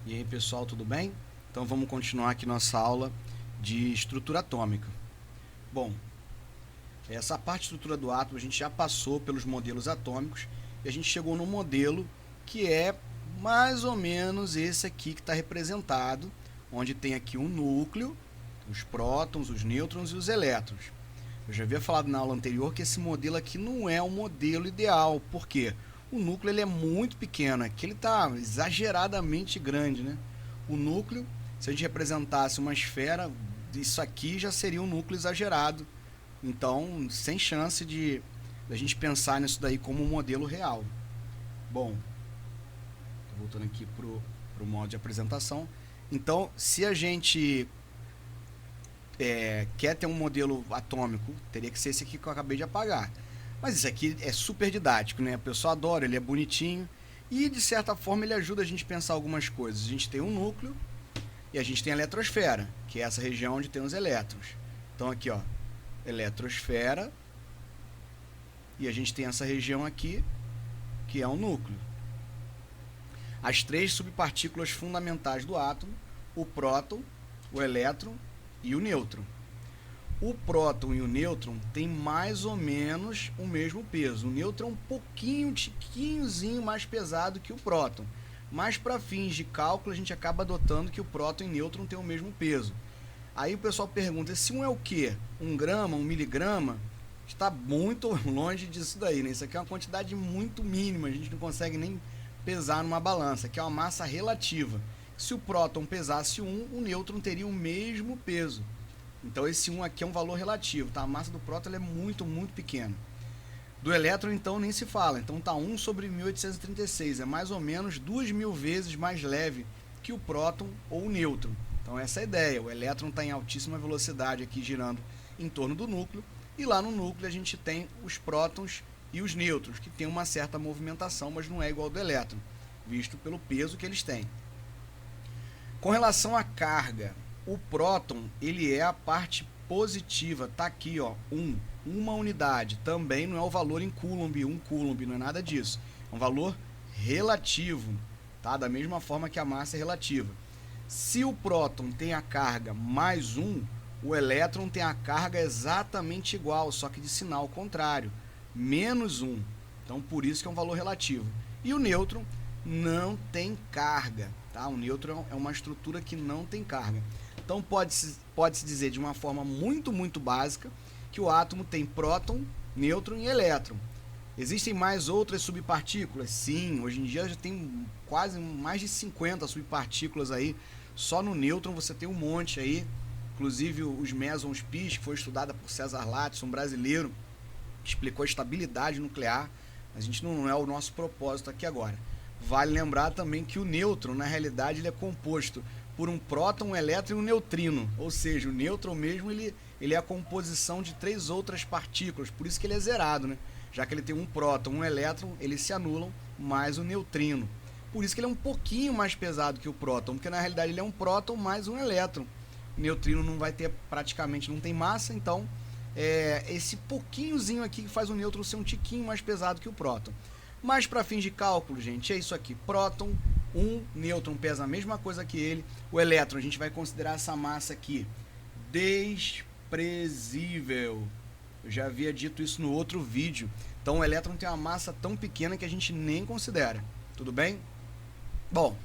E aí pessoal, tudo bem? Então vamos continuar aqui nossa aula de estrutura atômica. Bom, essa parte de estrutura do átomo a gente já passou pelos modelos atômicos e a gente chegou no modelo que é mais ou menos esse aqui que está representado, onde tem aqui um núcleo, os prótons, os nêutrons e os elétrons. Eu já havia falado na aula anterior que esse modelo aqui não é o modelo ideal, por quê? O núcleo ele é muito pequeno, aqui ele está exageradamente grande, né? O núcleo, se a gente representasse uma esfera, isso aqui já seria um núcleo exagerado. Então, sem chance de a gente pensar nisso daí como um modelo real. Bom, voltando aqui para o modo de apresentação. Então, se a gente quer ter um modelo atômico, teria que ser esse aqui que eu acabei de apagar. Mas isso aqui é super didático, né? A pessoa adora, ele é bonitinho e de certa forma ele ajuda a gente a pensar algumas coisas. A gente tem um núcleo e a gente tem a eletrosfera, que é essa região onde tem os elétrons. Então aqui, ó, eletrosfera, e a gente tem essa região aqui, que é o núcleo. As três subpartículas fundamentais do átomo, o próton, o elétron e o nêutron. O próton e o nêutron têm mais ou menos o mesmo peso. O nêutron é um tiquinhozinho mais pesado que o próton. Mas para fins de cálculo a gente acaba adotando que o próton e o nêutron têm o mesmo peso. Aí o pessoal pergunta, se um é o quê? 1 grama, 1 miligrama? Está muito longe disso daí, né? Isso aqui é uma quantidade muito mínima, a gente não consegue nem pesar numa balança, que é uma massa relativa. Se o próton pesasse 1, o nêutron teria o mesmo peso. Então esse 1 aqui é um valor relativo, tá? A massa do próton é muito, muito pequena. Do elétron, então, nem se fala. Então tá 1 sobre 1836, é mais ou menos 2.000 vezes mais leve que o próton ou o nêutron. Então essa é a ideia, o elétron está em altíssima velocidade aqui girando em torno do núcleo, e lá no núcleo a gente tem os prótons e os nêutrons, que tem uma certa movimentação, mas não é igual ao do elétron, visto pelo peso que eles têm. Com relação à carga, o próton, ele é a parte positiva, tá aqui, ó, 1 unidade, também não é o valor em coulomb, 1 coulomb, não é nada disso, é um valor relativo, tá? Da mesma forma que a massa é relativa. Se o próton tem a carga mais 1, o elétron tem a carga exatamente igual, só que de sinal contrário, menos 1, então por isso que é um valor relativo. E o nêutron não tem carga, tá? O nêutron é uma estrutura que não tem carga. Então pode-se dizer de uma forma muito, muito básica que o átomo tem próton, nêutron e elétron. Existem mais outras subpartículas? Sim, hoje em dia já tem quase mais de 50 subpartículas aí. Só no nêutron você tem um monte aí, inclusive os mesons pi, que foi estudada por César Lattes, um brasileiro, explicou a estabilidade nuclear. A gente não é o nosso propósito aqui agora. Vale lembrar também que o nêutron, na realidade, ele é composto por um próton, um elétron e um neutrino, ou seja, o nêutron mesmo ele é a composição de 3 outras partículas, por isso que ele é zerado, né? Já que ele tem um próton, um elétron, eles se anulam, mais o neutrino. Por isso que ele é um pouquinho mais pesado que o próton, porque na realidade ele é um próton mais um elétron. O neutrino não vai ter, praticamente não tem massa, então esse pouquinhozinho aqui que faz o nêutron ser um tiquinho mais pesado que o próton. Mas para fins de cálculo, gente, é isso aqui, próton, 1, nêutron pesa a mesma coisa que ele, o elétron, a gente vai considerar essa massa aqui desprezível. Eu já havia dito isso no outro vídeo. Então o elétron tem uma massa tão pequena que a gente nem considera. Tudo bem? Bom,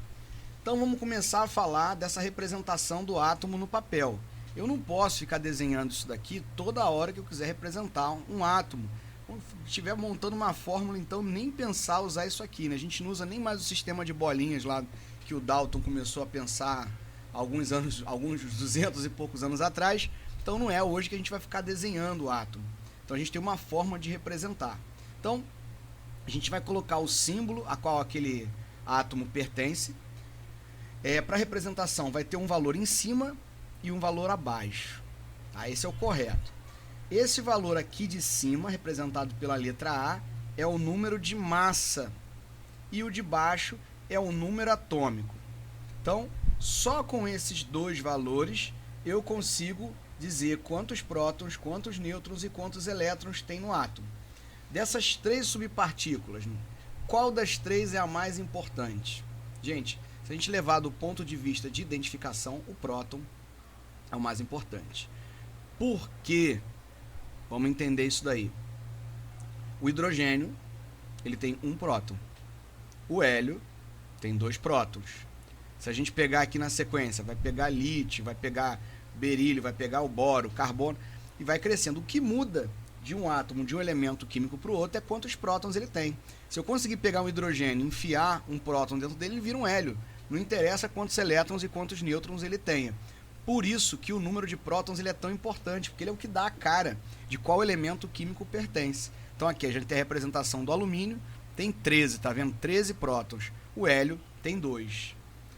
então vamos começar a falar dessa representação do átomo no papel. Eu não posso ficar desenhando isso daqui toda hora que eu quiser representar um átomo. Quando estiver montando uma fórmula, então nem pensar usar isso aqui, né? A gente não usa nem mais o sistema de bolinhas lá que o Dalton começou a pensar alguns 200 e poucos anos atrás. Então não é hoje que a gente vai ficar desenhando o átomo. Então a gente tem uma forma de representar. Então a gente vai colocar o símbolo a qual aquele átomo pertence. Para representação vai ter um valor em cima e um valor abaixo. Tá? Esse é o correto. Esse valor aqui de cima, representado pela letra A, é o número de massa. E o de baixo é o número atômico. Então, só com esses dois valores, eu consigo dizer quantos prótons, quantos nêutrons e quantos elétrons tem no átomo. Dessas 3 subpartículas, qual das 3 é a mais importante? Gente, Se a gente levar do ponto de vista de identificação, o próton é o mais importante. Por quê? Vamos entender isso daí. O hidrogênio, ele tem um próton. O hélio tem 2 prótons. Se a gente pegar aqui na sequência, vai pegar lítio, vai pegar berílio, vai pegar o boro, o carbono, e vai crescendo. O que muda de um átomo, de um elemento químico para o outro, é quantos prótons ele tem. Se eu conseguir pegar um hidrogênio e enfiar um próton dentro dele, ele vira um hélio. Não interessa quantos elétrons e quantos nêutrons ele tenha. Por isso que o número de prótons ele é tão importante, porque ele é o que dá a cara de qual elemento químico pertence. Então aqui a gente tem a representação do alumínio, tem 13, tá vendo? 13 prótons. O hélio tem 2.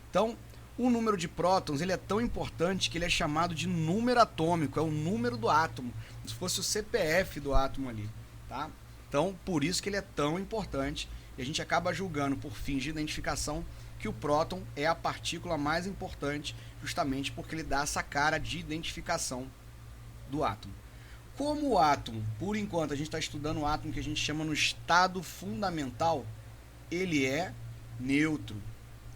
Então, o número de prótons ele é tão importante que ele é chamado de número atômico, é o número do átomo, como se fosse o CPF do átomo ali, tá? Então, por isso que ele é tão importante e a gente acaba julgando por fins de identificação que o próton é a partícula mais importante, justamente porque ele dá essa cara de identificação do átomo. Como o átomo, por enquanto a gente está estudando o átomo que a gente chama no estado fundamental, ele é neutro,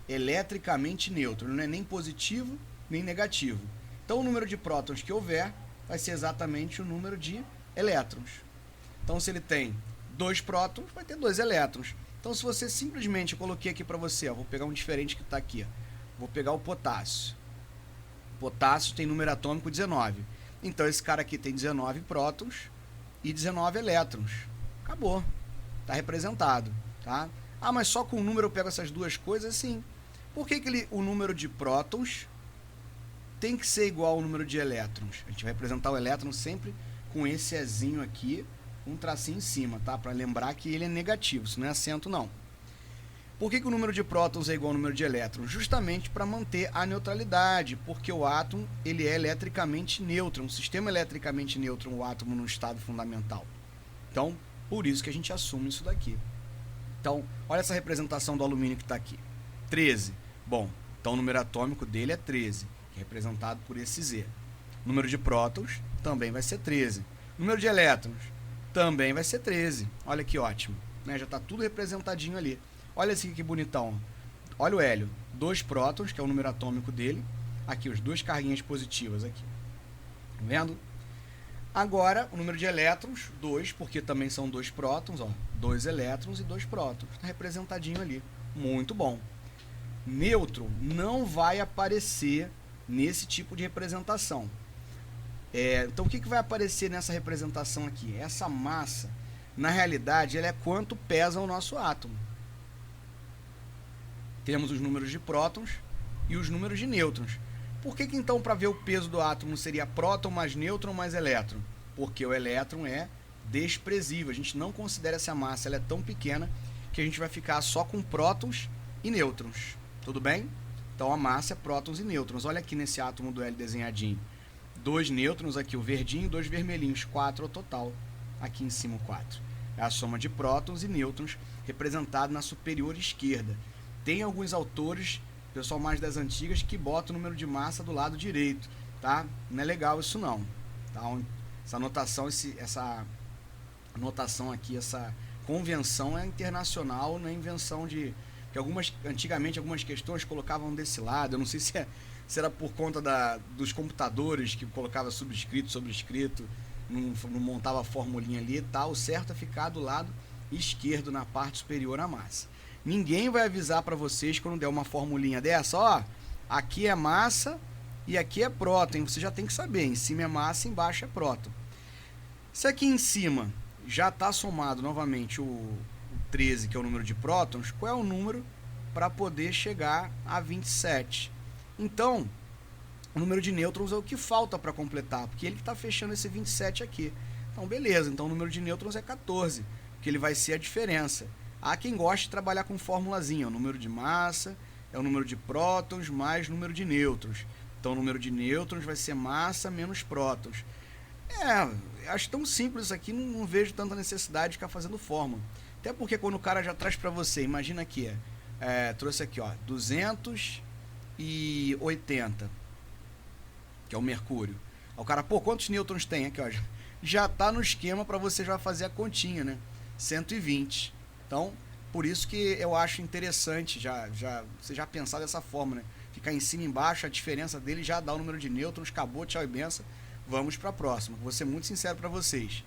eletricamente neutro, não é nem positivo nem negativo. Então o número de prótons que houver vai ser exatamente o número de elétrons. Então se ele tem 2 prótons, vai ter 2 elétrons. Então se você simplesmente, eu coloquei aqui para você, ó, vou pegar um diferente que está aqui, ó, vou pegar o potássio. O potássio tem número atômico 19. Então esse cara aqui tem 19 prótons e 19 elétrons. Acabou. Está representado, tá? Ah, mas só com o número eu pego essas duas coisas? Sim. Por que o número de prótons tem que ser igual ao número de elétrons? A gente vai representar o elétron sempre com esse Ezinho aqui, um tracinho em cima, tá? Para lembrar que ele é negativo, isso não é acento não. Por que o número de prótons é igual ao número de elétrons? Justamente para manter a neutralidade, porque o átomo ele é eletricamente neutro, um sistema eletricamente neutro, o átomo no estado fundamental. Então, por isso que a gente assume isso daqui. Então, olha essa representação do alumínio que está aqui. 13. Bom, então o número atômico dele é 13, que é representado por esse Z. O número de prótons também vai ser 13. O número de elétrons também vai ser 13. Olha que ótimo, né? Já está tudo representadinho ali. Olha esse aqui que bonitão. Olha o hélio. 2 prótons, que é o número atômico dele. Aqui, os 2 carguinhas positivas aqui. Tá vendo? Agora, o número de elétrons, 2, porque também são 2 prótons, ó. 2 elétrons e 2 prótons. Está representadinho ali. Muito bom. Nêutron não vai aparecer nesse tipo de representação. Então, o que vai aparecer nessa representação aqui? Essa massa, na realidade, ela é quanto pesa o nosso átomo. Temos os números de prótons e os números de nêutrons. Por que então, para ver o peso do átomo, seria próton mais nêutron mais elétron? Porque o elétron é desprezível. A gente não considera essa massa, ela é tão pequena que a gente vai ficar só com prótons e nêutrons. Tudo bem? Então a massa é prótons e nêutrons. Olha aqui nesse átomo do Hélio desenhadinho. 2 nêutrons aqui, o verdinho, 2 vermelhinhos. 4 ao total. Aqui em cima o 4. É a soma de prótons e nêutrons representado na superior esquerda. Tem alguns autores, pessoal mais das antigas, que botam o número de massa do lado direito, tá? Não é legal isso não, tá? Essa anotação aqui, essa convenção é internacional, não é invenção de... que antigamente algumas questões colocavam desse lado, eu não sei se era por conta dos computadores que colocava subscrito, sobrescrito, não montava a formulinha ali e tal. O certo é ficar do lado esquerdo na parte superior à massa. Ninguém vai avisar para vocês quando der uma formulinha dessa, ó, aqui é massa e aqui é próton, você já tem que saber, em cima é massa, embaixo é próton. Se aqui em cima já está somado novamente o 13, que é o número de prótons, qual é o número para poder chegar a 27? Então, o número de nêutrons é o que falta para completar, porque ele está fechando esse 27 aqui. Então, beleza, então o número de nêutrons é 14, que ele vai ser a diferença. Há quem goste de trabalhar com formulazinha, o número de massa é o número de prótons mais número de nêutrons. Então o número de nêutrons vai ser massa menos prótons. Acho tão simples isso aqui, não vejo tanta necessidade de ficar fazendo fórmula. Até porque quando o cara já traz para você, imagina aqui, trouxe aqui, ó, 280, que é o mercúrio. Aí o cara, pô, quantos nêutrons tem? Aqui, ó, já tá no esquema para você já fazer a continha, né? 120. Então, Por isso que eu acho interessante você já pensar dessa forma, né? Ficar em cima e embaixo, a diferença dele já dá o número de nêutrons, acabou, tchau e benção. Vamos para a próxima. Vou ser muito sincero para vocês.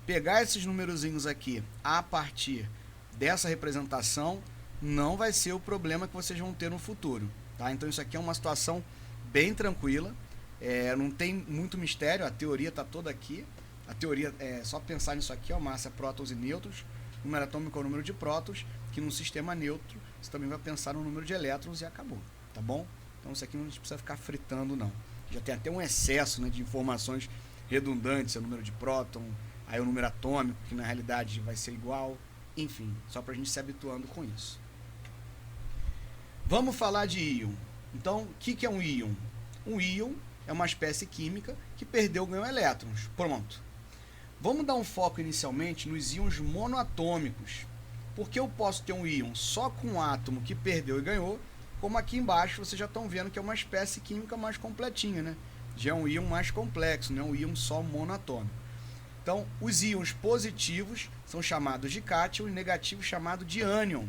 Pegar esses numerozinhos aqui a partir dessa representação não vai ser o problema que vocês vão ter no futuro, tá? Então isso aqui é uma situação bem tranquila, não tem muito mistério, a teoria está toda aqui. A teoria é só pensar nisso aqui, ó, massa, prótons e nêutrons, número atômico é o número de prótons, que num sistema neutro você também vai pensar no número de elétrons e acabou, tá bom? Então isso aqui não precisa ficar fritando não. Já tem até um excesso, né, de informações redundantes, é o número de próton, aí o número atômico, que na realidade vai ser igual, enfim, só para a gente se habituando com isso. Vamos falar de íon. Então, o que é um íon? Um íon é uma espécie química que perdeu ou ganhou elétrons. Pronto. Vamos dar um foco inicialmente nos íons monoatômicos. Porque eu posso ter um íon só com um átomo que perdeu e ganhou, como aqui embaixo vocês já estão vendo que é uma espécie química mais completinha, né? Já é um íon mais complexo, não é um íon só monoatômico. Então, os íons positivos são chamados de cátion e negativos chamados de ânion.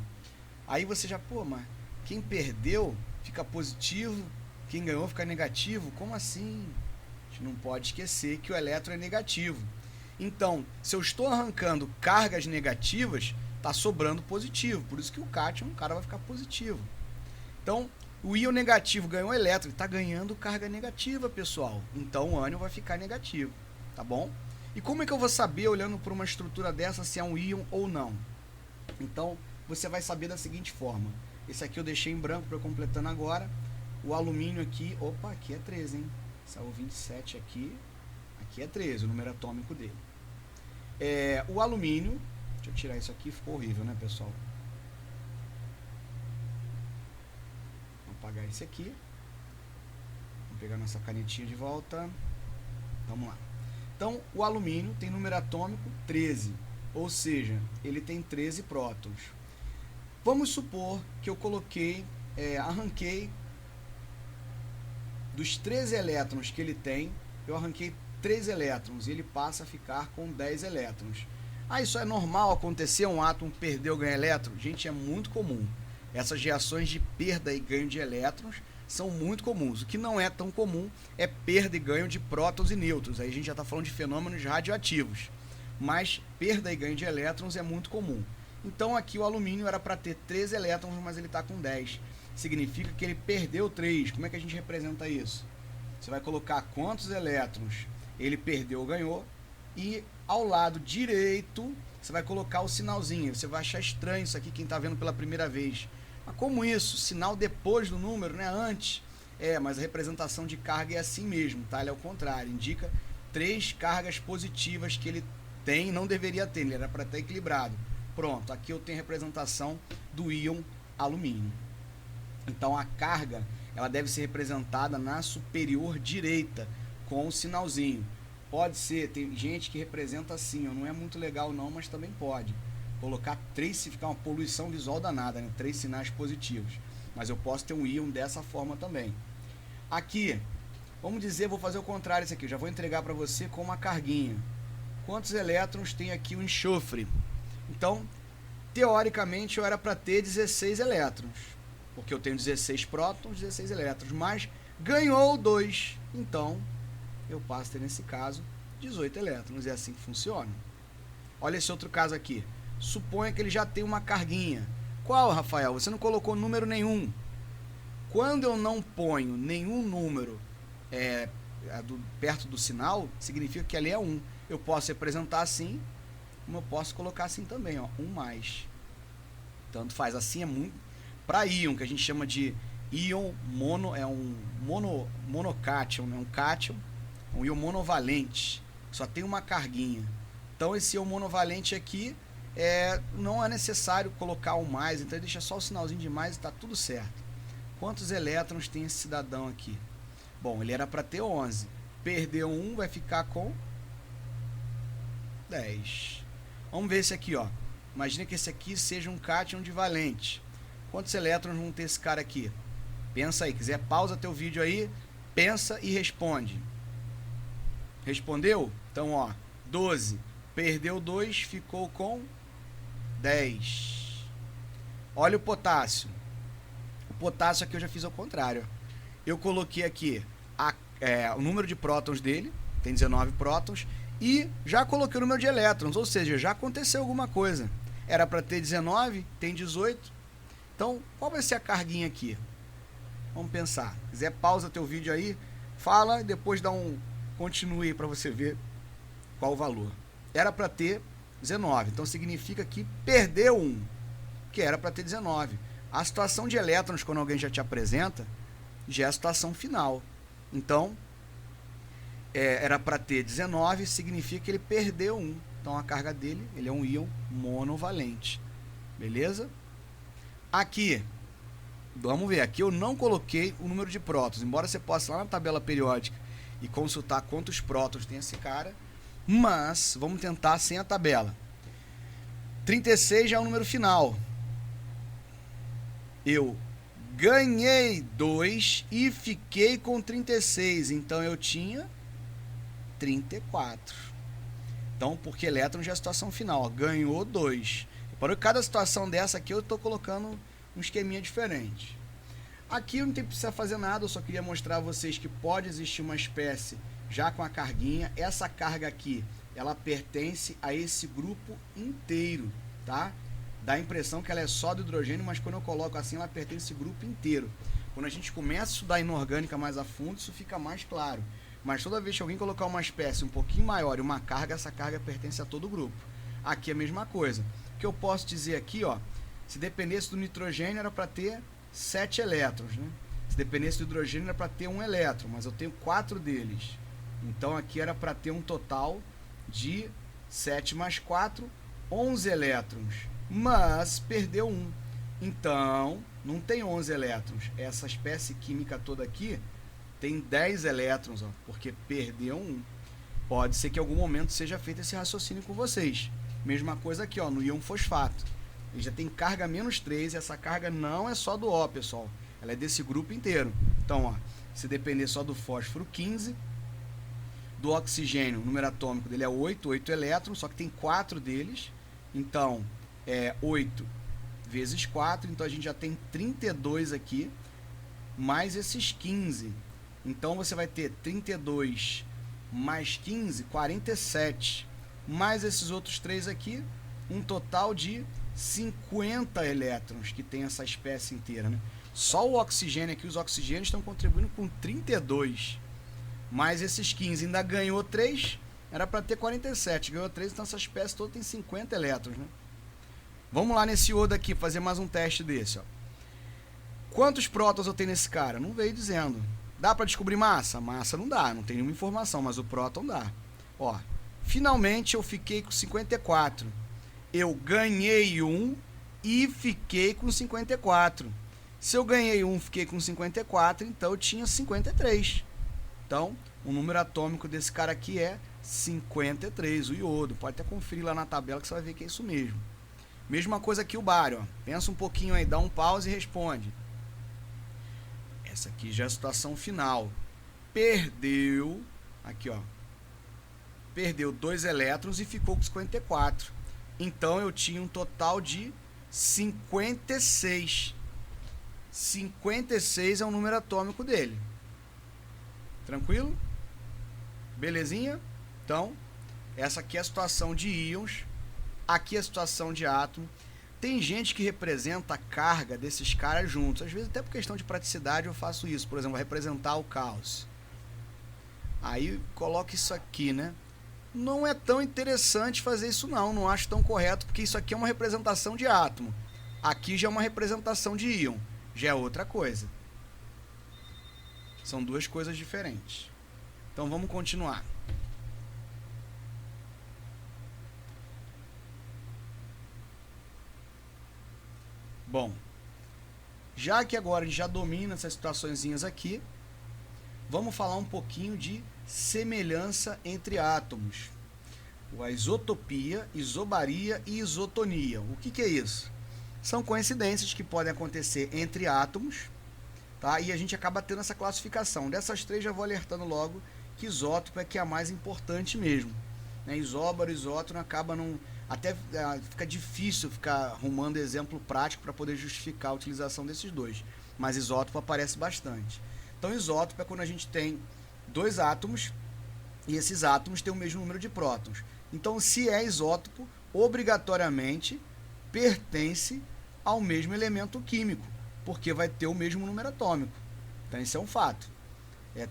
Aí você já, pô, mas quem perdeu fica positivo, quem ganhou fica negativo? Como assim? A gente não pode esquecer que o elétron é negativo. Então, se eu estou arrancando cargas negativas, está sobrando positivo. Por isso que o cátion, o cara vai ficar positivo. Então, o íon negativo ganhou elétron, está ganhando carga negativa, pessoal. Então, o ânion vai ficar negativo, tá bom? E como é que eu vou saber, olhando para uma estrutura dessa, se é um íon ou não? Então, você vai saber da seguinte forma. Esse aqui eu deixei em branco para completando agora. O alumínio aqui, opa, aqui é 13, hein? Saiu 27 aqui é 13, o número atômico dele. O alumínio, deixa eu tirar isso aqui, ficou horrível, né, pessoal? Vou apagar esse aqui. Vamos pegar nossa canetinha de volta. Vamos lá. Então, o alumínio tem número atômico 13, ou seja, ele tem 13 prótons. Vamos supor que eu arranquei dos 13 elétrons que ele tem, eu arranquei 3 elétrons e ele passa a ficar com 10 elétrons. Isso é normal acontecer, um átomo perder ou ganhar elétron? Gente, é muito comum. Essas reações de perda e ganho de elétrons são muito comuns. O que não é tão comum é perda e ganho de prótons e nêutrons. Aí a gente já está falando de fenômenos radioativos. Mas perda e ganho de elétrons é muito comum. Então aqui o alumínio era para ter 13 elétrons, mas ele está com 10. Significa que ele perdeu 3. Como é que a gente representa isso? Você vai colocar quantos elétrons ele perdeu ou ganhou, e ao lado direito você vai colocar o sinalzinho. Você vai achar estranho isso aqui, quem está vendo pela primeira vez. Mas como isso? Sinal depois do número, né? Antes. Mas a representação de carga é assim mesmo, tá? Ele é o contrário, indica 3 cargas positivas que ele tem, não deveria ter, ele era para estar equilibrado. Pronto, aqui eu tenho a representação do íon alumínio. Então a carga, ela deve ser representada na superior direita, com o sinalzinho. Pode ser, tem gente que representa assim, não é muito legal não, mas também pode. Colocar 3, se ficar uma poluição visual danada, né? 3 sinais positivos. Mas eu posso ter um íon dessa forma também. Aqui, vamos dizer, vou fazer o contrário isso aqui, eu já vou entregar para você com uma carguinha. Quantos elétrons tem aqui o enxofre? Então, teoricamente eu era para ter 16 elétrons, porque eu tenho 16 prótons, 16 elétrons, mas ganhou 2, então eu passo a ter nesse caso 18 elétrons, é assim que funciona. Olha esse outro caso aqui, suponha que ele já tem uma carguinha. Qual, Rafael? Você não colocou número nenhum. Quando eu não ponho nenhum número perto do sinal, significa que ali é 1. Eu posso representar assim, como eu posso colocar assim também, ó, 1 mais. Tanto faz, assim é muito. Para íon, que a gente chama de íon mono, é um monocátion, né? Um cátion, um íon monovalente, só tem uma carguinha. Então esse íon monovalente aqui não é necessário colocar o mais, então deixa só o sinalzinho de mais e está tudo certo. Quantos elétrons tem esse cidadão aqui? Bom, ele era para ter 11. Perdeu 1, vai ficar com 10. Vamos ver esse aqui, ó. Imagina que esse aqui seja um cátion divalente. Quantos elétrons vão ter esse cara aqui? Pensa aí, quiser pausa teu vídeo aí, pensa e responde. Respondeu? Então, ó, 12. Perdeu 2, ficou com 10. Olha o potássio. O potássio aqui eu já fiz ao contrário. Eu coloquei aqui o número de prótons dele, tem 19 prótons, e já coloquei o número de elétrons, ou seja, já aconteceu alguma coisa. Era para ter 19, tem 18. Então, qual vai ser a carguinha aqui? Vamos pensar. Se quiser, pausa teu vídeo aí, fala e depois dá um continue para você ver qual o valor. Era para ter 19, então significa que perdeu 1, que era para ter 19. A situação de elétrons, quando alguém já te apresenta, já é a situação final. Então, era para ter 19, significa que ele perdeu 1. Então, a carga dele, ele é um íon monovalente. Beleza? Aqui, vamos ver, aqui eu não coloquei o número de prótons, embora você possa ir lá na tabela periódica e consultar quantos prótons tem esse cara, mas vamos tentar sem a tabela. 36 já é o número final. Eu ganhei 2 e fiquei com 36, então eu tinha 34. Então, porque elétron já é a situação final, ó, ganhou 2. Para cada situação dessa aqui eu estou colocando um esqueminha diferente. Aqui não precisa fazer nada, eu só queria mostrar a vocês que pode existir uma espécie já com a carguinha. Essa carga aqui, ela pertence a esse grupo inteiro, tá? Dá a impressão que ela é só do hidrogênio, mas quando eu coloco assim, ela pertence a esse grupo inteiro. Quando a gente começa a estudar inorgânica mais a fundo, isso fica mais claro. Mas toda vez que alguém colocar uma espécie um pouquinho maior e uma carga, essa carga pertence a todo o grupo. Aqui é a mesma coisa. O que eu posso dizer aqui, ó, se dependesse do nitrogênio era para ter 7 elétrons, né? Se dependesse do hidrogênio era para ter 1 elétron, mas eu tenho 4 deles. Então aqui era para ter um total de 7 mais 4, 11 elétrons. Mas perdeu 1. Então não tem 11 elétrons. Essa espécie química toda aqui tem 10 elétrons, ó, porque perdeu 1. Pode ser que em algum momento seja feito esse raciocínio com vocês. Mesma coisa aqui, ó, no íon fosfato. Ele já tem carga menos 3, e essa carga não é só do O, pessoal. Ela é desse grupo inteiro. Então, ó, se depender só do fósforo, 15. Do oxigênio, o número atômico dele é 8 elétrons, só que tem 4 deles. Então, 8 vezes 4, então a gente já tem 32 aqui, mais esses 15. Então, você vai ter 32 mais 15, 47. Mais esses outros 3 aqui, um total de 50 elétrons que tem essa espécie inteira, né? Só o oxigênio aqui, os oxigênios estão contribuindo com 32. Mais esses 15, ainda ganhou 3, era para ter 47, ganhou 3, então essa espécie toda tem 50 elétrons, né? Vamos lá nesse iodo aqui, fazer mais um teste desse, ó. Quantos prótons eu tenho nesse cara? Não veio dizendo. Dá para descobrir massa? Massa não dá, não tem nenhuma informação, mas o próton dá. Ó, finalmente eu fiquei com 54. Eu ganhei 1 e fiquei com 54. Se eu ganhei 1 e fiquei com 54, então eu tinha 53. Então, o número atômico desse cara aqui é 53, o iodo. Pode até conferir lá na tabela que você vai ver que é isso mesmo. Mesma coisa aqui o bário, ó. Pensa um pouquinho aí, dá um pause e responde. Essa aqui já é a situação final. Perdeu, aqui ó, perdeu 2 elétrons e ficou com 54. Então eu tinha um total de 56. 56 é o número atômico dele. Tranquilo? Belezinha? Então, essa aqui é a situação de íons. Aqui é a situação de átomo. Tem gente que representa a carga desses caras juntos. Às vezes até por questão de praticidade eu faço isso. Por exemplo, representar o caos. Aí coloca isso aqui, né? Não é tão interessante fazer isso não. Não acho tão correto, porque isso aqui é uma representação de átomo. Aqui já é uma representação de íon. Já é outra coisa. São duas coisas diferentes. Então vamos continuar. Bom, já que agora a gente já domina essas situaçõezinhas aqui, vamos falar um pouquinho de semelhança entre átomos. A isotopia, isobaria e isotonia. O que é isso? São coincidências que podem acontecer entre átomos, tá? E a gente acaba tendo essa classificação. Dessas três já vou alertando logo que isótopo é que é a mais importante mesmo, né? Isóbaro, isótono acaba até fica difícil ficar arrumando exemplo prático para poder justificar a utilização desses dois. Mas isótopo aparece bastante. Então, isótopo é quando a gente tem dois átomos e esses átomos têm o mesmo número de prótons. Então, se é isótopo, obrigatoriamente pertence ao mesmo elemento químico, porque vai ter o mesmo número atômico. Então, isso é um fato.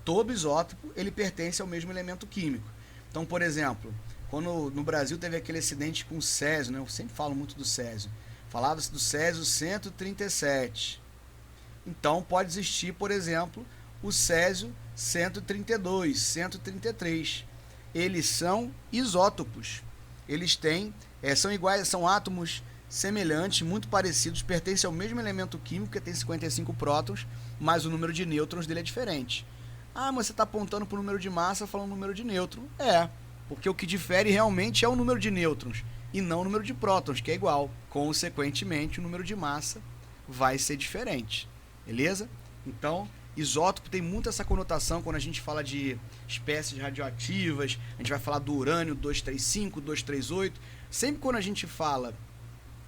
Todo isótopo ele pertence ao mesmo elemento químico. Então, por exemplo, quando no Brasil teve aquele acidente com o césio, né? Eu sempre falo muito do césio. Falava-se do césio 137. Então, pode existir, por exemplo, o césio 132, 133. Eles são isótopos. Eles têm, são iguais, são átomos semelhantes, muito parecidos, pertencem ao mesmo elemento químico, que tem 55 prótons, mas o número de nêutrons dele é diferente. Ah, mas você está apontando para o número de massa falando número de nêutrons. Porque o que difere realmente é o número de nêutrons e não o número de prótons, que é igual. Consequentemente, o número de massa vai ser diferente. Beleza? Então, isótopo tem muito essa conotação quando a gente fala de espécies radioativas, a gente vai falar do urânio 235, 238. Sempre quando a gente fala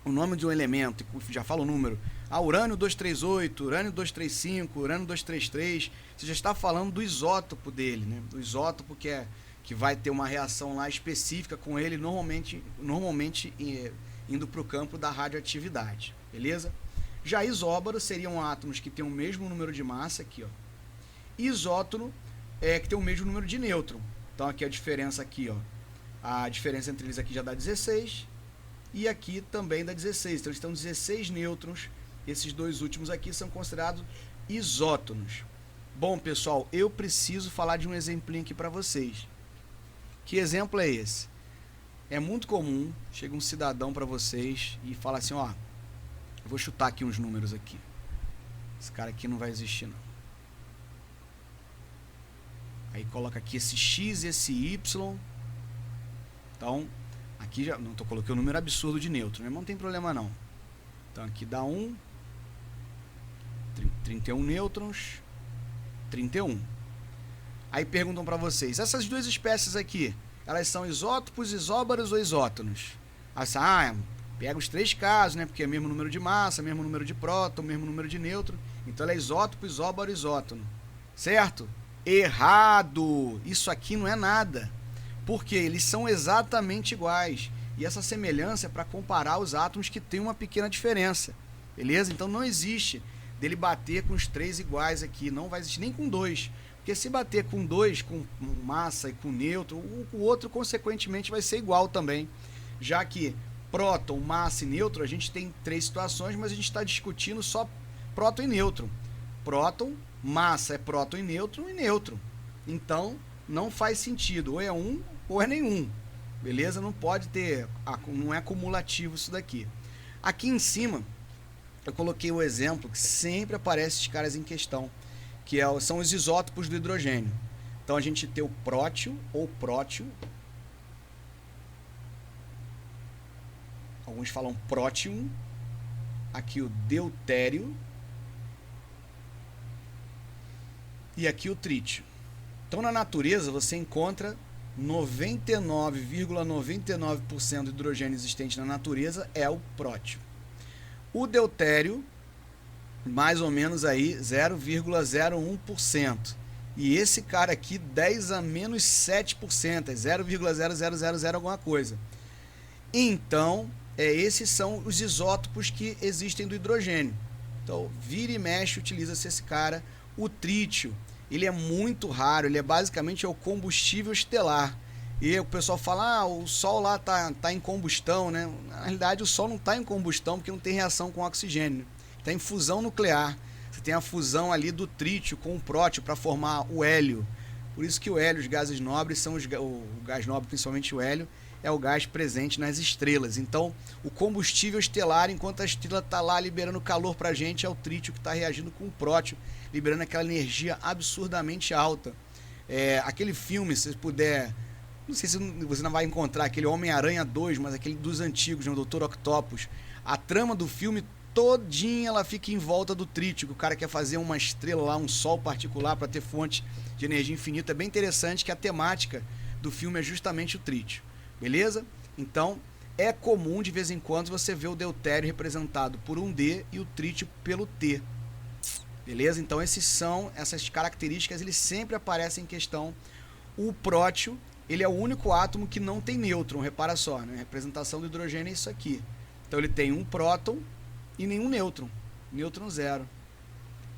o nome de um elemento, já fala o número, urânio 238, urânio 235, urânio 233, você já está falando do isótopo dele, né? Do isótopo que vai ter uma reação lá específica com ele, normalmente indo para o campo da radioatividade, beleza? Já isóbaro seriam átomos que têm o mesmo número de massa, aqui, ó. Isótono que tem o mesmo número de nêutron. Então aqui a diferença aqui, ó, a diferença entre eles aqui já dá 16 e aqui também dá 16. Então eles estão 16 nêutrons. Esses dois últimos aqui são considerados isótonos. Bom, pessoal, eu preciso falar de um exemplinho aqui para vocês. Que exemplo é esse? É muito comum, chega um cidadão para vocês e fala assim, ó, eu vou chutar aqui uns números aqui. Esse cara aqui não vai existir, não. Aí coloca aqui esse X e esse Y. Então, aqui já não coloquei um número absurdo de nêutron, mas não tem problema não. Então aqui dá 31 nêutrons, 31. Aí perguntam para vocês, essas duas espécies aqui, elas são isótopos, isóbaros ou isótonos? Pega os três casos, né? Porque é o mesmo número de massa, mesmo número de próton, mesmo número de nêutron. Então ela é isótopo, isóbaro, isótono. Certo? Errado! Isso aqui não é nada. Porque eles são exatamente iguais. E essa semelhança é para comparar os átomos que têm uma pequena diferença. Beleza? Então não existe dele bater com os três iguais aqui. Não vai existir nem com dois. Porque se bater com dois, com massa e com nêutron, o outro consequentemente vai ser igual também. Já que próton, massa e nêutron, a gente tem três situações, mas a gente está discutindo só próton e nêutron. Próton, massa é próton e nêutron. Então, não faz sentido. Ou é um, ou é nenhum. Beleza? Não pode ter, não é cumulativo isso daqui. Aqui em cima, eu coloquei o exemplo que sempre aparece esses caras em questão, que são os isótopos do hidrogênio. Então, a gente tem o prótio ou prótio. Alguns falam prótion, aqui o deutério e aqui o trítio. Então na natureza você encontra 99,99% do hidrogênio existente na natureza é o prótio. O deutério, mais ou menos aí 0,01%. E esse cara aqui 10 a menos 7%, é 0,0000 alguma coisa. Então, esses são os isótopos que existem do hidrogênio. Então, vira e mexe, utiliza-se esse cara. O trítio, ele é muito raro, ele é basicamente o combustível estelar. E o pessoal fala, o Sol lá tá em combustão, né? Na realidade, o Sol não está em combustão porque não tem reação com oxigênio. Está em fusão nuclear. Você tem a fusão ali do trítio com o prótio para formar o hélio. Por isso que o hélio, os gases nobres, o gás nobre, principalmente o hélio, é o gás presente nas estrelas. Então, o combustível estelar, enquanto a estrela está lá liberando calor para a gente, é o trítio que está reagindo com o prótio, liberando aquela energia absurdamente alta. Aquele filme, se você puder, não sei se você não vai encontrar, aquele Homem-Aranha 2, mas aquele dos antigos, né, o Dr. Octopus. A trama do filme todinha ela fica em volta do trítio, que o cara quer fazer uma estrela lá, um sol particular para ter fonte de energia infinita. É bem interessante que a temática do filme é justamente o trítio. Beleza? Então, é comum de vez em quando você ver o deutério representado por um D e o trítio pelo T. Beleza? Então essas características eles sempre aparecem em questão. O prótio, ele é o único átomo que não tem nêutron, repara só, né? A representação do hidrogênio é isso aqui. Então ele tem um próton e nenhum nêutron, nêutron zero.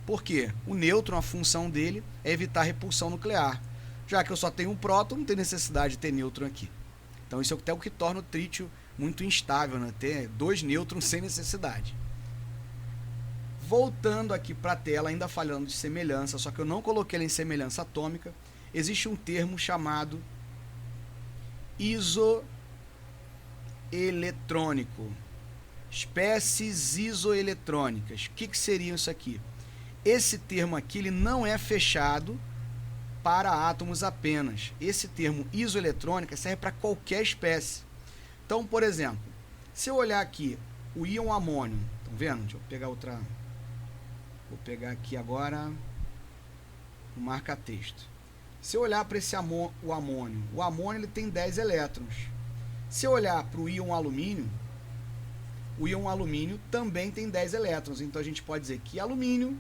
Por quê? O nêutron, a função dele é evitar repulsão nuclear. Já que eu só tenho um próton, não tem necessidade de ter nêutron aqui. Então isso é até o que torna o trítio muito instável, né? Ter 2 nêutrons sem necessidade. Voltando aqui para a tela, ainda falando de semelhança, só que eu não coloquei ela em semelhança atômica, existe um termo chamado isoeletrônico. Espécies isoeletrônicas. O que seria isso aqui? Esse termo aqui ele não é fechado para átomos apenas. Esse termo isoeletrônica serve para qualquer espécie. Então, por exemplo, se eu olhar aqui o íon amônio, estão vendo? Deixa eu pegar outra. Vou pegar aqui agora o marca-texto. Se eu olhar para o amônio ele tem 10 elétrons. Se eu olhar para o íon alumínio também tem 10 elétrons. Então a gente pode dizer que alumínio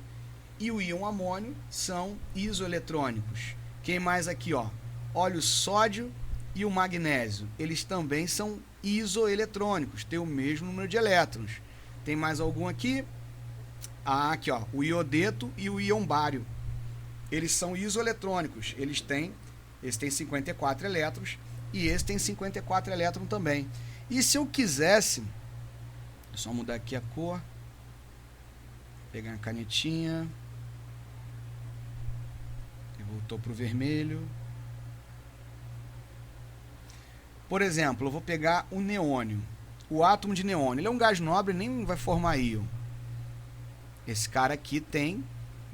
e o íon amônio são isoeletrônicos. Quem mais aqui, ó? Olha o sódio e o magnésio. Eles também são isoeletrônicos, têm o mesmo número de elétrons. Tem mais algum aqui? Ah, aqui, ó, o iodeto e o íon bário. Eles são isoeletrônicos. Eles têm 54 elétrons e esse tem 54 elétrons também. E se eu quisesse, é só mudar aqui a cor, pegar a canetinha, e voltou para o vermelho. Por exemplo, eu vou pegar o neônio, o átomo de neônio. Ele é um gás nobre, nem vai formar íon. Esse cara aqui tem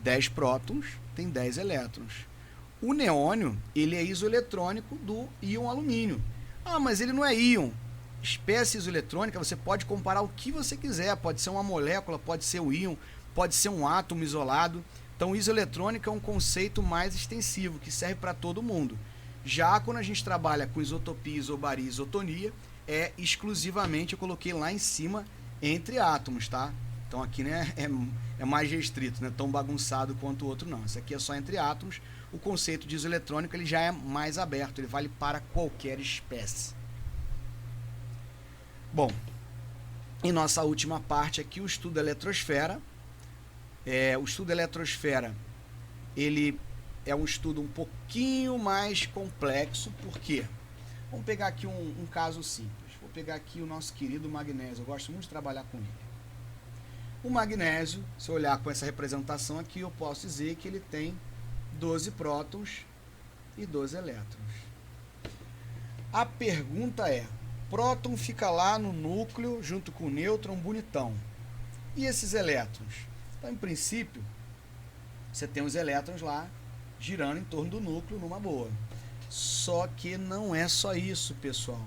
10 prótons, tem 10 elétrons. O neônio, ele é isoeletrônico do íon alumínio. Ah, mas ele não é íon. Espécie isoeletrônica, você pode comparar o que você quiser. Pode ser uma molécula, pode ser um íon, pode ser um átomo isolado. Então, isoeletrônica é um conceito mais extensivo, que serve para todo mundo. Já quando a gente trabalha com isotopia, isobaria e isotonia, é exclusivamente, eu coloquei lá em cima, entre átomos, tá? Então aqui, né, é mais restrito, não é tão bagunçado quanto o outro não. Isso aqui é só entre átomos. O conceito de isoeletrônico ele já é mais aberto, ele vale para qualquer espécie. Bom, em nossa última parte aqui, o estudo da eletrosfera. O estudo da eletrosfera, ele é um estudo um pouquinho mais complexo, por quê? Vamos pegar aqui um caso simples. Vou pegar aqui o nosso querido magnésio, eu gosto muito de trabalhar com ele. O magnésio, se eu olhar com essa representação aqui, eu posso dizer que ele tem 12 prótons e 12 elétrons. A pergunta é, próton fica lá no núcleo, junto com o nêutron, bonitão. E esses elétrons? Então, em princípio, você tem os elétrons lá, girando em torno do núcleo, numa boa. Só que não é só isso, pessoal.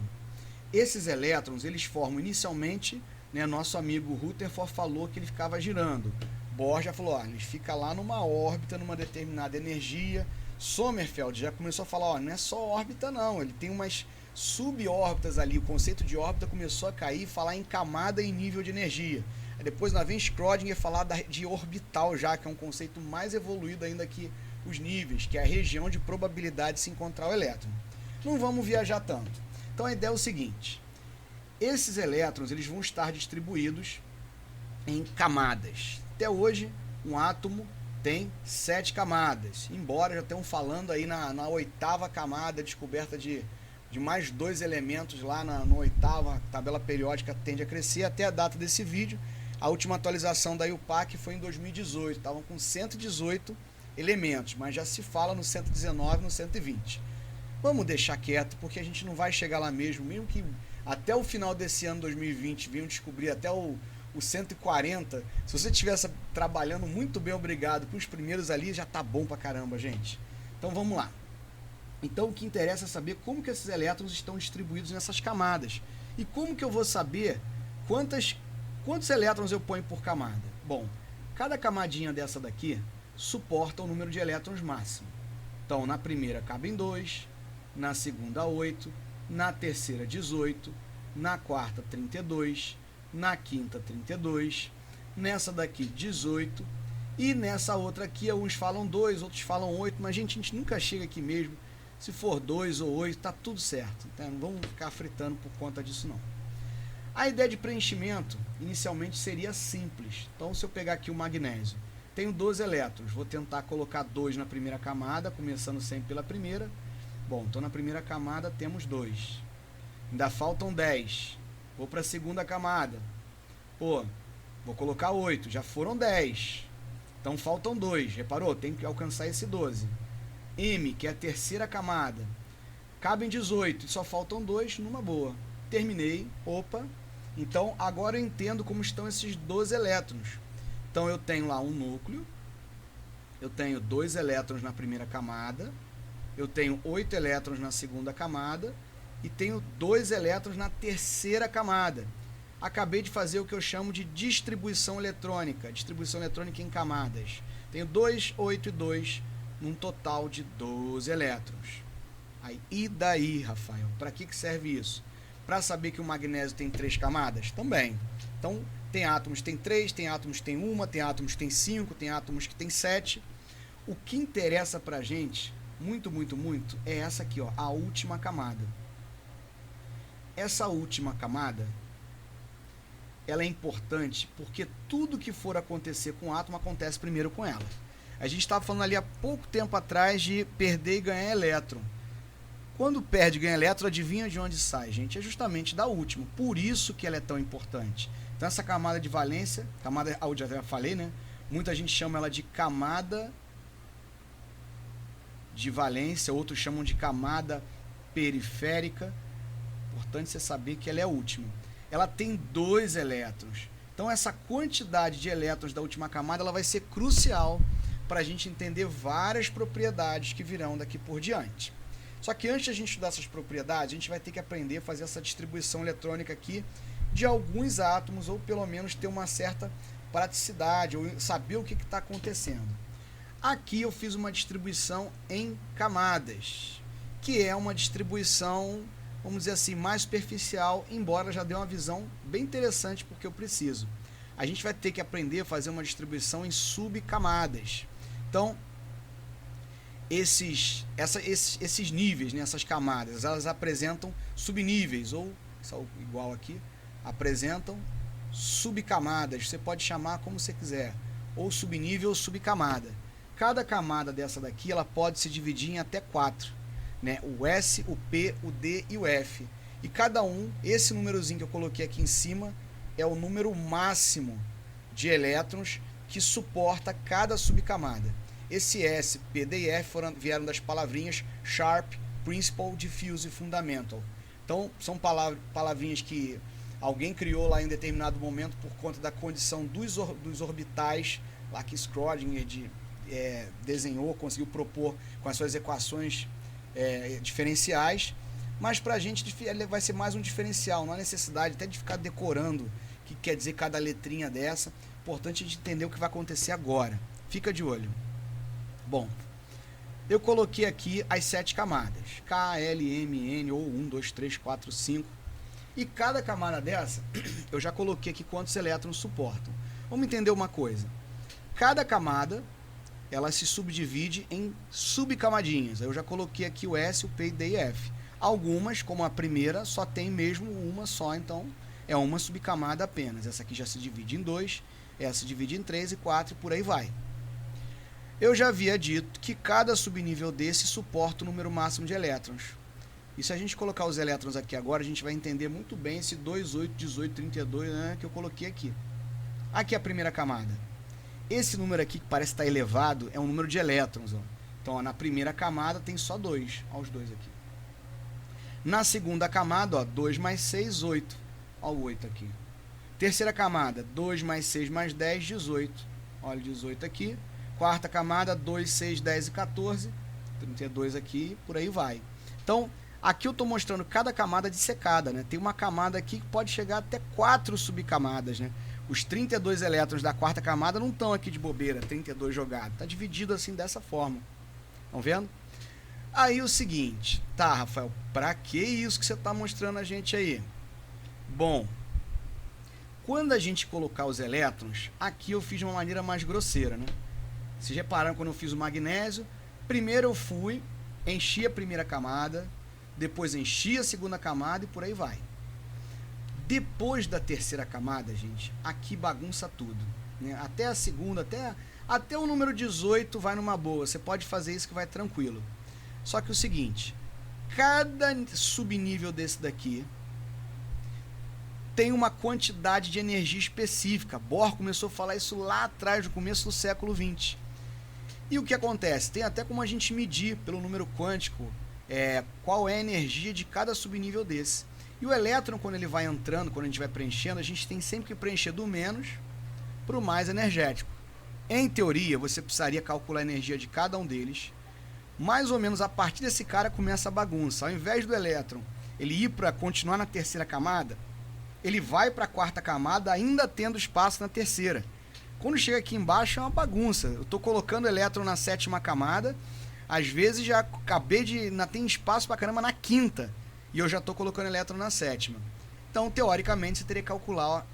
Esses elétrons, eles formam inicialmente, né, nosso amigo Rutherford falou que ele ficava girando. Bohr já falou, ó, ele fica lá numa órbita, numa determinada energia. Sommerfeld já começou a falar, ó, não é só órbita não, ele tem umas subórbitas ali. O conceito de órbita começou a cair, falar em camada e nível de energia. Aí depois lá vem Schrödinger falar de orbital já, que é um conceito mais evoluído ainda que os níveis, que é a região de probabilidade de se encontrar o elétron. Não vamos viajar tanto. Então a ideia é o seguinte, esses elétrons eles vão estar distribuídos em camadas. Até hoje, um átomo tem 7 camadas, embora já estejam falando aí na 8ª camada, descoberta de mais 2 elementos lá na 8ª, tabela periódica tende a crescer até a data desse vídeo. A última atualização da IUPAC foi em 2018, estavam com 118 elementos, mas já se fala no 119, no 120. Vamos deixar quieto, porque a gente não vai chegar lá mesmo que até o final desse ano 2020 venham descobrir até o 140. Se você estivesse trabalhando muito bem, obrigado, com os primeiros ali, já tá bom pra caramba, gente. Então vamos lá. Então o que interessa é saber como que esses elétrons estão distribuídos nessas camadas. E como que eu vou saber quantos elétrons eu ponho por camada? Bom, cada camadinha dessa daqui suporta o número de elétrons máximo. Então na primeira cabem 2, na segunda 8, na terceira 18, na quarta 32, na quinta 32, nessa daqui 18, e nessa outra aqui, uns falam 2, outros falam 8, mas gente, a gente nunca chega aqui mesmo. Se for 2 ou 8, tá tudo certo. Tá? Não vamos ficar fritando por conta disso não. A ideia de preenchimento, inicialmente, seria simples. Então, se eu pegar aqui o magnésio, tenho 12 elétrons, vou tentar colocar 2 na primeira camada, começando sempre pela primeira. Bom, então na primeira camada temos 2. Ainda faltam 10. Vou para a segunda camada. Pô, vou colocar 8, já foram 10. Então faltam 2, reparou? Tem que alcançar esse 12. M, que é a terceira camada, cabem 18, só faltam 2, numa boa. Terminei, opa. Então agora eu entendo como estão esses 12 elétrons. Então eu tenho lá um núcleo, eu tenho 2 elétrons na primeira camada, eu tenho 8 elétrons na segunda camada e tenho 2 elétrons na terceira camada. Acabei de fazer o que eu chamo de distribuição eletrônica em camadas. Tenho 2, 8 e 2, num total de 12 elétrons. Aí, e daí, Rafael? Para que serve isso? Para saber que o magnésio tem 3 camadas? Também. Então, tem átomos que tem 3, tem átomos que tem 1, tem átomos que tem 5, tem átomos que tem 7. O que interessa para a gente, muito, é essa aqui, ó, a última camada. Essa última camada, ela é importante porque tudo que for acontecer com o átomo acontece primeiro com ela. A gente estava falando ali há pouco tempo atrás de perder e ganhar elétron. Quando perde e ganha elétron, adivinha de onde sai, gente? É justamente da última. Por isso que ela é tão importante. Então essa camada de valência, camada, eu já falei, né? Muita gente chama ela de camada de valência, outros chamam de camada periférica. Importante você saber que ela é a última. Ela tem 2 elétrons. Então essa quantidade de elétrons da última camada ela vai ser crucial para a gente entender várias propriedades que virão daqui por diante. Só que antes de a gente estudar essas propriedades, a gente vai ter que aprender a fazer essa distribuição eletrônica aqui de alguns átomos, ou pelo menos ter uma certa praticidade, ou saber o que está acontecendo. Aqui eu fiz uma distribuição em camadas, que é uma distribuição, vamos dizer assim, mais superficial, embora já dê uma visão bem interessante porque eu preciso. A gente vai ter que aprender a fazer uma distribuição em subcamadas. Então, esses níveis, né, essas camadas, elas apresentam subníveis, ou igual aqui, apresentam subcamadas. Você pode chamar como você quiser, ou subnível ou subcamada. Cada camada dessa daqui, ela pode se dividir em até 4. Né? O S, o P, o D e o F. E cada um, esse númerozinho que eu coloquei aqui em cima, é o número máximo de elétrons que suporta cada subcamada. Esse S, P, D e F vieram das palavrinhas Sharp, Principal, Diffuse e Fundamental. Então, são palavrinhas que alguém criou lá em determinado momento por conta da condição dos orbitais, lá que Schrödinger desenhou, conseguiu propor com as suas equações diferenciais, mas para a gente vai ser mais um diferencial, não há necessidade até de ficar decorando o que quer dizer cada letrinha dessa. Importante a gente entender o que vai acontecer agora. Fica de olho. Bom, eu coloquei aqui as 7 camadas, K, L, M, N, ou 1, 2, 3, 4, 5, e cada camada dessa, eu já coloquei aqui quantos elétrons suportam. Vamos entender uma coisa, cada camada, ela se subdivide em subcamadinhas. Eu já coloquei aqui o S, o P, o D e F. Algumas, como a primeira, só tem mesmo uma só, então é uma subcamada apenas. Essa aqui já se divide em 2, essa se divide em 3 e 4 e por aí vai. Eu já havia dito que cada subnível desse suporta o número máximo de elétrons. E se a gente colocar os elétrons aqui agora, a gente vai entender muito bem esse 2, 8, 18, 32, né, que eu coloquei aqui. Aqui é a primeira camada. Esse número aqui, que parece estar elevado, é um número de elétrons. Ó. Então, ó, na primeira camada tem só 2. Olha os 2 aqui. Na segunda camada, ó, 2 mais 6, 8. Olha o 8 aqui. Terceira camada, 2 mais 6 mais 10, 18. Olha o 18 aqui. Quarta camada, 2, 6, 10 e 14. 32 aqui, por aí vai. Então, aqui eu estou mostrando cada camada dissecada, né? Tem uma camada aqui que pode chegar até 4 subcamadas, né? Os 32 elétrons da quarta camada não estão aqui de bobeira, 32 jogados. Está dividido assim dessa forma. Estão vendo? Aí o seguinte, tá, Rafael, para que isso que você está mostrando a gente aí? Bom, quando a gente colocar os elétrons, aqui eu fiz de uma maneira mais grosseira, né? Vocês repararam quando eu fiz o magnésio? Primeiro eu fui, enchi a primeira camada, depois enchi a segunda camada e por aí vai. Depois da terceira camada, gente, aqui bagunça tudo, né? Até a segunda, até o número 18 vai numa boa. Você pode fazer isso que vai tranquilo. Só que o seguinte, cada subnível desse daqui tem uma quantidade de energia específica. Bohr começou a falar isso lá atrás, no começo do século XX. E o que acontece? Tem até como a gente medir pelo número quântico qual é a energia de cada subnível desse. E o elétron, quando ele vai entrando, quando a gente vai preenchendo, a gente tem sempre que preencher do menos para o mais energético. Em teoria, você precisaria calcular a energia de cada um deles. Mais ou menos a partir desse cara começa a bagunça. Ao invés do elétron ele ir para continuar na terceira camada, ele vai para a quarta camada ainda tendo espaço na terceira. Quando chega aqui embaixo é uma bagunça. Eu estou colocando o elétron na sétima camada, às vezes já acabei de... ainda tem espaço para caramba na quinta, e eu já estou colocando elétron na sétima. Então, teoricamente, você teria que calcular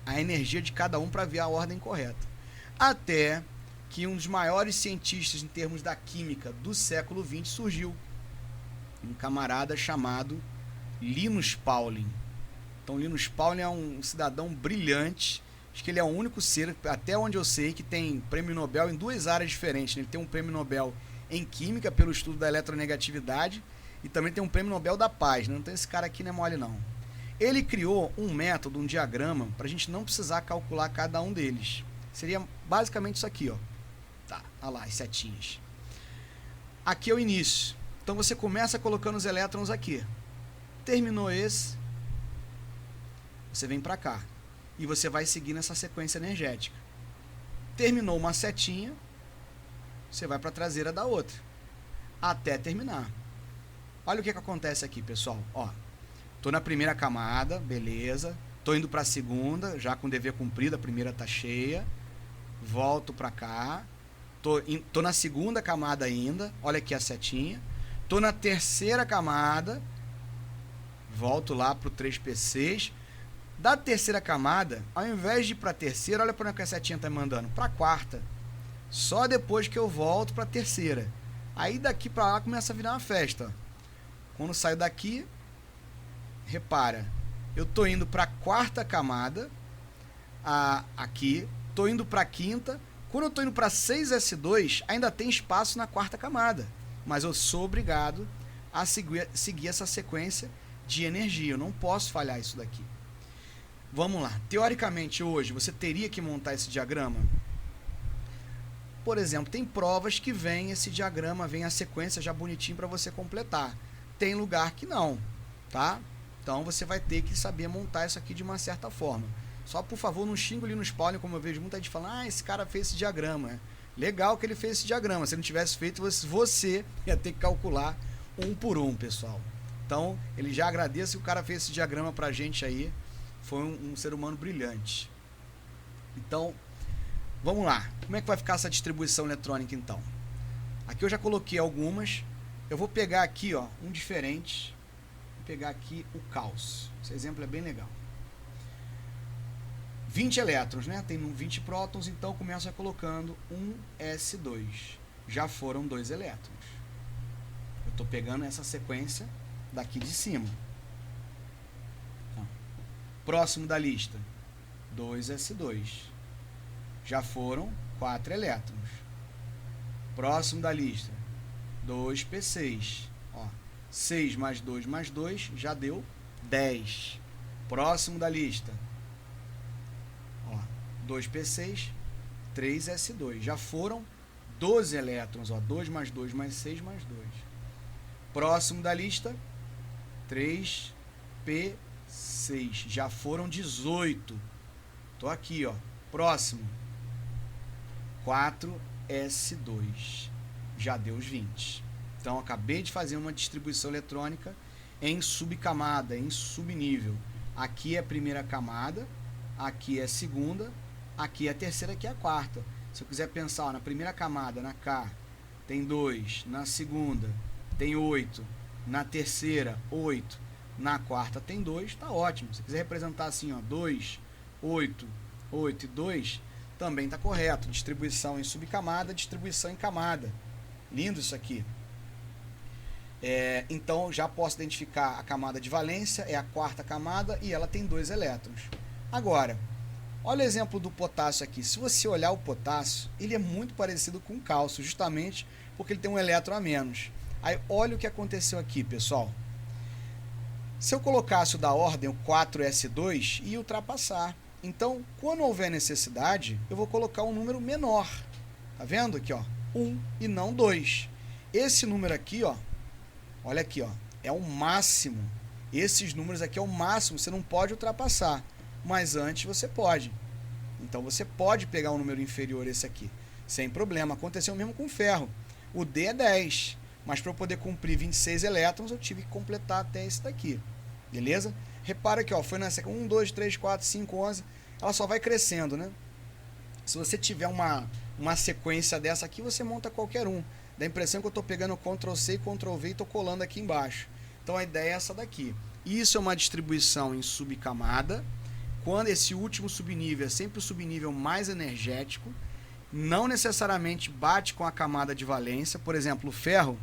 a energia de cada um para ver a ordem correta. Até que um dos maiores cientistas em termos da química do século XX surgiu, um camarada chamado Linus Pauling. Então, Linus Pauling é um cidadão brilhante. Acho que ele é o único ser, até onde eu sei, que tem prêmio Nobel em duas áreas diferentes. Ele tem um prêmio Nobel em Química pelo estudo da eletronegatividade e também tem um prêmio Nobel da Paz. Então, esse cara aqui não é mole, não. Ele criou um método, um diagrama, para a gente não precisar calcular cada um deles. Seria basicamente isso aqui, ó. Tá, olha lá, as setinhas. Aqui é o início. Então, você começa colocando os elétrons aqui. Terminou esse, você vem para cá e você vai seguir nessa sequência energética. Terminou uma setinha, você vai para a traseira da outra, até terminar. Olha o que acontece aqui, pessoal. Ó, tô na primeira camada, beleza. Tô indo para a segunda, já com dever cumprido, a primeira tá cheia. Volto para cá. Tô na segunda camada ainda, olha aqui a setinha. Tô na terceira camada, volto lá pro 3P6. Da terceira camada, ao invés de ir para a terceira, olha para onde a setinha está me mandando, para a quarta. Só depois que eu volto para a terceira. Aí daqui para lá começa a virar uma festa. Quando saio daqui, repara, eu estou indo para a quarta camada, aqui, estou indo para a quinta. Quando eu estou indo para 6S2, ainda tem espaço na quarta camada, mas eu sou obrigado a seguir essa sequência de energia. Eu não posso falhar isso daqui. Vamos lá. Teoricamente, hoje, você teria que montar esse diagrama. Por exemplo, tem provas que vem esse diagrama, vem a sequência já bonitinho para você completar. Tem lugar que não, tá? Então, você vai ter que saber montar isso aqui de uma certa forma. Só, por favor, não xingue ali no Pauling, como eu vejo muita gente falando, esse cara fez esse diagrama. Legal que ele fez esse diagrama. Se ele não tivesse feito, você ia ter que calcular um por um, pessoal. Então, ele já agradece que o cara fez esse diagrama pra gente aí. Foi um ser humano brilhante. Então, vamos lá. Como é que vai ficar essa distribuição eletrônica, então? Aqui eu já coloquei algumas. Eu vou pegar aqui, ó, um diferente. Vou pegar aqui o caos. Esse exemplo é bem legal. 20 elétrons, né? Tem 20 prótons, então começa colocando um S2. Já foram 2 elétrons. Eu estou pegando essa sequência daqui de cima. Próximo da lista, 2S2. Já foram 4 elétrons. Próximo da lista, 2P6. Ó, 6 mais 2 mais 2 já deu 10. Próximo da lista, ó, 2P6, 3S2. Já foram 12 elétrons. Ó, 2 mais 2 mais 6 mais 2. Próximo da lista, 3P6. Já foram 18. Tô aqui, ó. Próximo, 4S2. Já deu os 20. Então, acabei de fazer uma distribuição eletrônica em subcamada, em subnível. Aqui é a primeira camada, aqui é a segunda, aqui é a terceira, aqui é a quarta. Se eu quiser pensar, ó, na primeira camada, na K, tem 2. Na segunda, tem 8. Na terceira, 8. na quarta tem 2, tá ótimo. Se quiser representar assim, ó, 2, 8, 8 e 2, também tá correto. Distribuição em subcamada, distribuição em camada. Lindo isso aqui. Então já posso identificar a camada de valência, é a quarta camada e ela tem 2 elétrons. Agora, olha o exemplo do potássio aqui. Se você olhar o potássio, ele é muito parecido com o cálcio, justamente porque ele tem um elétron a menos. Aí olha o que aconteceu aqui, pessoal. Se eu colocasse o da ordem, o 4s2, ia ultrapassar. Então, quando houver necessidade, eu vou colocar um número menor. Tá vendo aqui, ó? 1 e não 2. Esse número aqui, ó, olha aqui, ó, é o máximo. Esses números aqui é o máximo, você não pode ultrapassar. Mas antes você pode. Então você pode pegar um número inferior a esse aqui, sem problema. Aconteceu mesmo com o ferro. O D é 10, mas para eu poder cumprir 26 elétrons, eu tive que completar até esse daqui. Beleza? Repara que ó, foi na sequência 1, 2, 3, 4, 5, 11. Ela só vai crescendo, né? Se você tiver uma sequência dessa aqui, você monta qualquer um. Dá a impressão que eu estou pegando Ctrl+C e Ctrl+V e estou colando aqui embaixo. Então a ideia é essa daqui. Isso é uma distribuição em subcamada. Quando esse último subnível é sempre o subnível mais energético, não necessariamente bate com a camada de valência. Por exemplo, o ferro,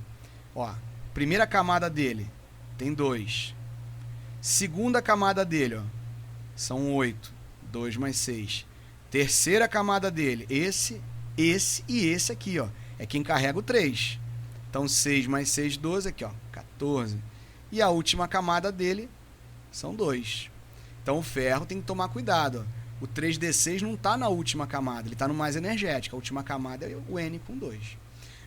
ó, primeira camada dele tem 2. Segunda camada dele, ó, são 8. 2 mais 6. Terceira camada dele, esse e esse aqui, ó, é quem carrega o 3. Então 6 mais 6, 12, aqui, ó, 14. E a última camada dele são 2. Então o ferro tem que tomar cuidado. Ó. O 3d6 não está na última camada, ele está no mais energético. A última camada é o N com 2.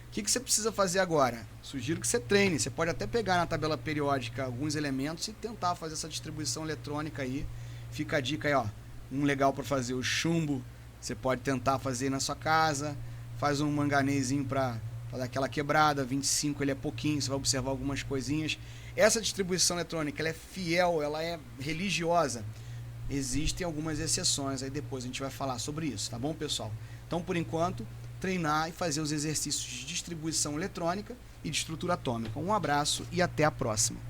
O que você precisa fazer agora? Sugiro que você treine. Você pode até pegar na tabela periódica alguns elementos e tentar fazer essa distribuição eletrônica aí. Fica a dica aí, ó. Um legal para fazer o chumbo. Você pode tentar fazer na sua casa. Faz um manganezinho para dar aquela quebrada. 25 ele é pouquinho, você vai observar algumas coisinhas. Essa distribuição eletrônica ela é fiel, ela é religiosa. Existem algumas exceções, aí depois a gente vai falar sobre isso, tá bom, pessoal? Então, por enquanto, treinar e fazer os exercícios de distribuição eletrônica e de estrutura atômica. Um abraço e até a próxima.